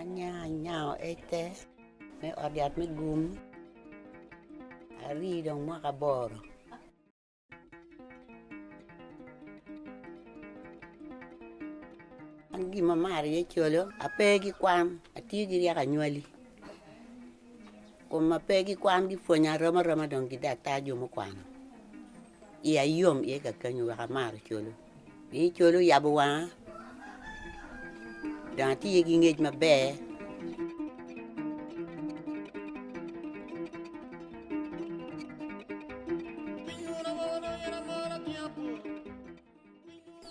Nyao ete me odiat me gum ari dong makaboro. Angi mamari ye cholo apegi kwan atigi ya kanywali. Kuma pegi kwan gi fonya rama dong gi data jomo kwan. Iya yom ye ka kanyu ka mar cholo. Ni cholo yabuwa. Dan ti ye gi ngej mabe.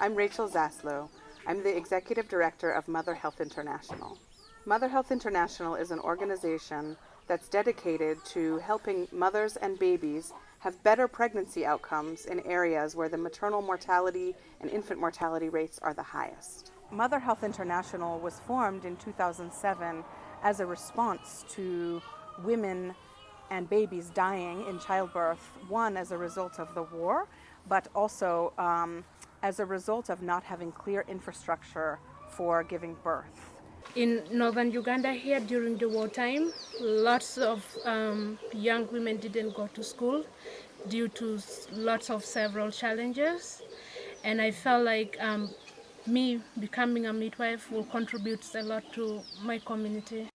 I'm Rachel Zaslow. I'm the Executive Director of Mother Health International. Mother Health International is an organization that's dedicated to helping mothers and babies have better pregnancy outcomes in areas where the maternal mortality and infant mortality rates are the highest. Mother Health International was formed in 2007 as a response to women and babies dying in childbirth, one as a result of the war, but also as a result of not having clear infrastructure for giving birth. In Northern Uganda here during the wartime, lots of young women didn't go to school due to lots of several challenges. And I felt like me becoming a midwife will contribute a lot to my community.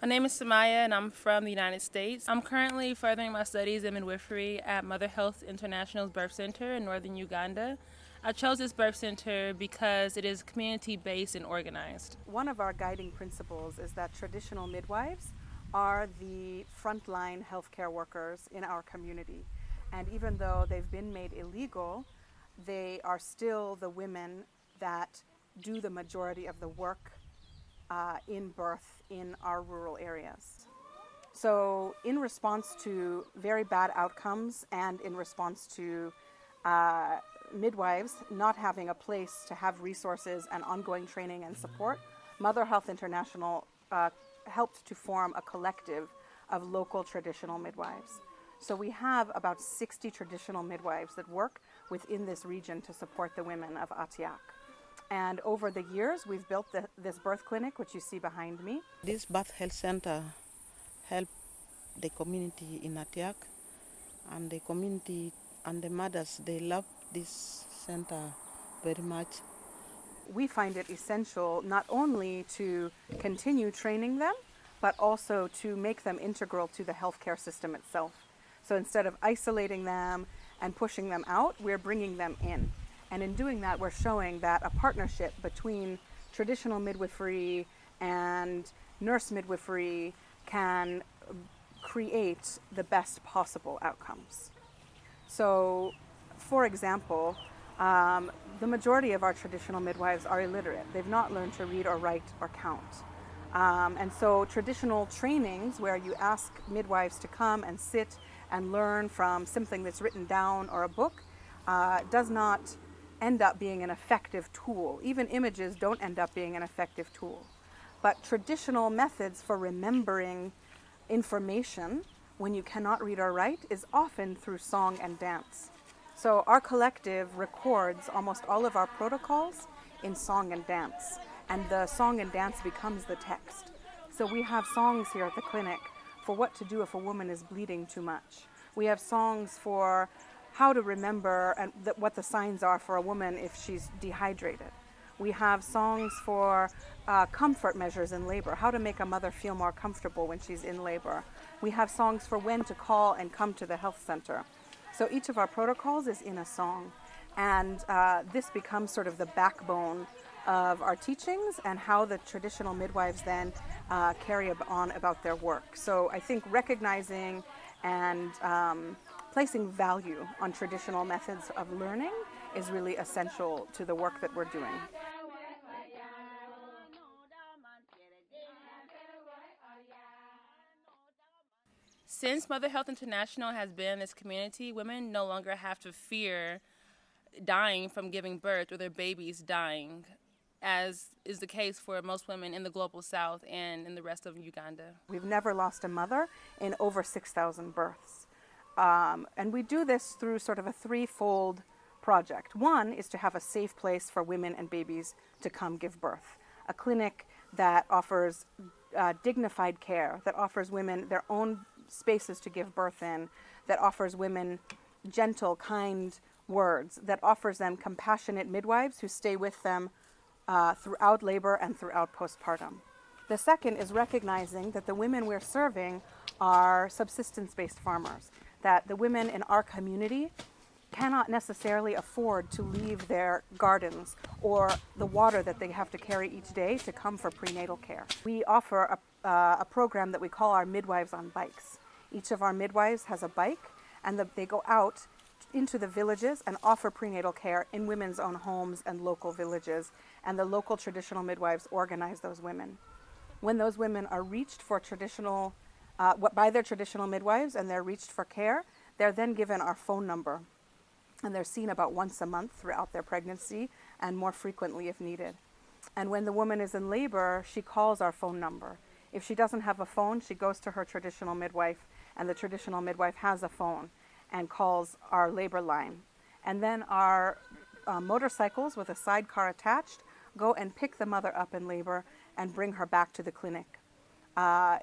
My name is Samaya and I'm from the United States. I'm currently furthering my studies in midwifery at Mother Health International's birth center in Northern Uganda. I chose this birth center because it is community-based and organized. One of our guiding principles is that traditional midwives are the frontline healthcare workers in our community. And even though they've been made illegal, they are still the women that do the majority of the work in birth in our rural areas. So in response to very bad outcomes and in response to midwives not having a place to have resources and ongoing training and support, Mother Health International helped to form a collective of local traditional midwives. So we have about 60 traditional midwives that work within this region to support the women of Atiak. And over the years, we've built this birth clinic, which you see behind me. This birth health center helps the community in Atiak, and the community and the mothers, they love this center very much. We find it essential not only to continue training them, but also to make them integral to the healthcare system itself. So instead of isolating them and pushing them out, we're bringing them in. And in doing that, we're showing that a partnership between traditional midwifery and nurse midwifery can create the best possible outcomes. So, for example, the majority of our traditional midwives are illiterate. They've not learned to read or write or count. And so traditional trainings where you ask midwives to come and sit and learn from something that's written down or a book does not end up being an effective tool. Even images don't end up being an effective tool. But traditional methods for remembering information when you cannot read or write is often through song and dance. So our collective records almost all of our protocols in song and dance, and the song and dance becomes the text. So we have songs here at the clinic for what to do if a woman is bleeding too much. We have songs for how to remember and what the signs are for a woman if she's dehydrated. We have songs for comfort measures in labor, how to make a mother feel more comfortable when she's in labor. We have songs for when to call and come to the health center. So each of our protocols is in a song, and this becomes sort of the backbone of our teachings and how the traditional midwives then carry on about their work. So I think recognizing and placing value on traditional methods of learning is really essential to the work that we're doing. Since Mother Health International has been in this community, women no longer have to fear dying from giving birth or their babies dying, as is the case for most women in the global south and in the rest of Uganda. We've never lost a mother in over 6,000 births. And we do this through sort of a threefold project. One is to have a safe place for women and babies to come give birth, a clinic that offers dignified care, that offers women their own spaces to give birth in, that offers women gentle, kind words, that offers them compassionate midwives who stay with them throughout labor and throughout postpartum. The second is recognizing that the women we're serving are subsistence-based farmers, that the women in our community cannot necessarily afford to leave their gardens or the water that they have to carry each day to come for prenatal care. We offer a program that we call our Midwives on Bikes. Each of our midwives has a bike, and they go out into the villages and offer prenatal care in women's own homes and local villages, and the local traditional midwives organize those women. When those women are reached for by their traditional midwives and they're reached for care, they're then given our phone number, and they're seen about once a month throughout their pregnancy and more frequently if needed. And when the woman is in labor, she calls our phone number. If she doesn't have a phone, she goes to her traditional midwife, and the traditional midwife has a phone and calls our labor line. And then our motorcycles with a sidecar attached go and pick the mother up in labor and bring her back to the clinic.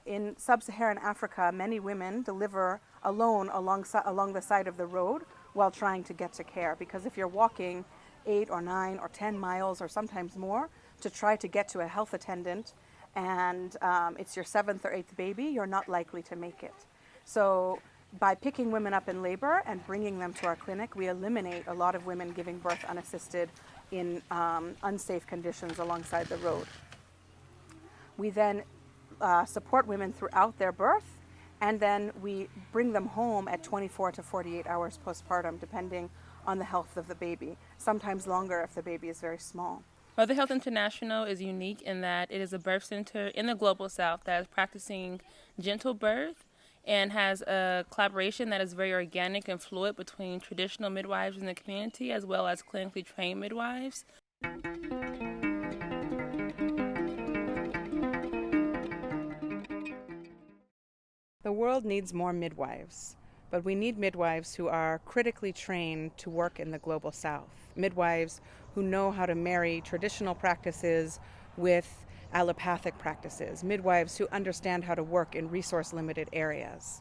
In sub-Saharan Africa, many women deliver alone along the side of the road while trying to get to care, because if you're walking 8 or 9 or 10 miles or sometimes more to try to get to a health attendant, and it's your 7th or 8th baby, you're not likely to make it. So by picking women up in labor and bringing them to our clinic, we eliminate a lot of women giving birth unassisted in unsafe conditions alongside the road. We then support women throughout their birth, and then we bring them home at 24 to 48 hours postpartum, depending on the health of the baby, sometimes longer if the baby is very small. Mother Health International is unique in that it is a birth center in the Global South that is practicing gentle birth and has a collaboration that is very organic and fluid between traditional midwives in the community as well as clinically trained midwives. The world needs more midwives, but we need midwives who are critically trained to work in the Global South. Midwives who know how to marry traditional practices with allopathic practices. Midwives who understand how to work in resource-limited areas.